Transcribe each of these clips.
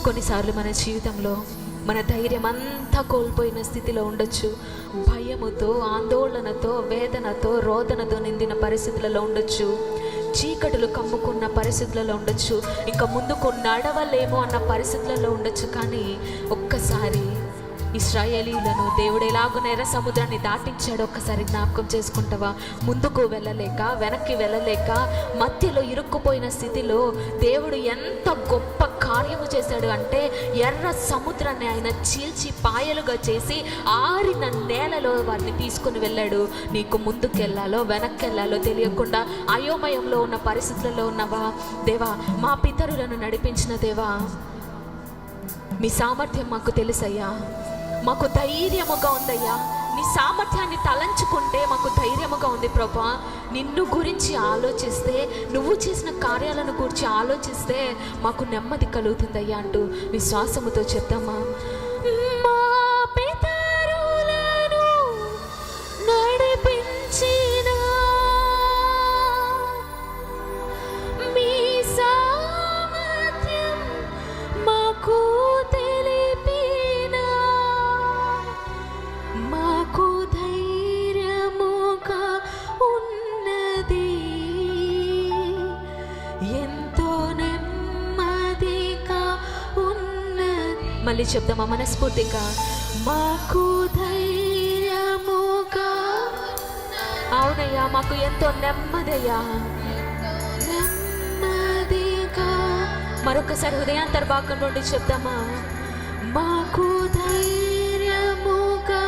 కొన్నిసార్లు మన జీవితంలో మన ధైర్యం అంతా కోల్పోయిన స్థితిలో ఉండొచ్చు. భయముతో, ఆందోళనతో, వేదనతో, రోదనతో నిండిన పరిస్థితులలో ఉండొచ్చు. చీకటులు కమ్ముకున్న పరిస్థితులలో ఉండొచ్చు. ఇంకా ముందుకు నడవలేమో అన్న పరిస్థితులలో ఉండొచ్చు. కానీ ఒక్కసారి ఇశ్రాయేలీయులను దేవుడు ఎలాగో ఎర్ర సముద్రాన్ని దాటించాడు ఒక్కసారి జ్ఞాపకం చేసుకుంటావా? ముందుకు వెళ్ళలేక, వెనక్కి వెళ్ళలేక, మధ్యలో ఇరుక్కుపోయిన స్థితిలో దేవుడు ఎంత గొప్ప కార్యము చేశాడు అంటే, ఎర్ర సముద్రాన్ని ఆయన చీల్చి పాయలుగా చేసి ఆరిన నేలలో వారిని తీసుకుని వెళ్ళాడు. నీకు ముందుకు వెళ్ళాలో వెనక్కి వెళ్ళాలో తెలియకుండా అయోమయంలో ఉన్న పరిస్థితులలో ఉన్నవా? దేవా, మా పితరులను నడిపించిన దేవా, మీ సామర్థ్యం మాకు తెలుసయ్యా, మాకు ధైర్యముగా ఉందయ్యా. నీ సామర్థ్యాన్ని తలంచుకుంటే మాకు ధైర్యముగా ఉంది ప్రభా. నిన్ను గురించి ఆలోచిస్తే, నువ్వు చేసిన కార్యాలను గురించి ఆలోచిస్తే మాకు నెమ్మది కలుగుతుందయ్యా అంటూ విశ్వాసముతో చెప్తామా? మా పితరులను నడిపించిన మీ సామర్థ్యం మాకు మాకు ధైర్యముగా ఉన్నది, ఎంతో నెమ్మదిగా ఉన్నది. మళ్ళీ చెప్దామా మనస్ఫూర్తిగా? మాకు ధైర్యముగా, అవునయ్యా, మాకు ఎంతో నెమ్మదయ్యా, నెమ్మదిగా. మరొకసారి హృదయాంతర్భాగం నుండి చెప్దామా? మాకు ధైర్యముగా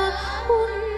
ఉన్నది.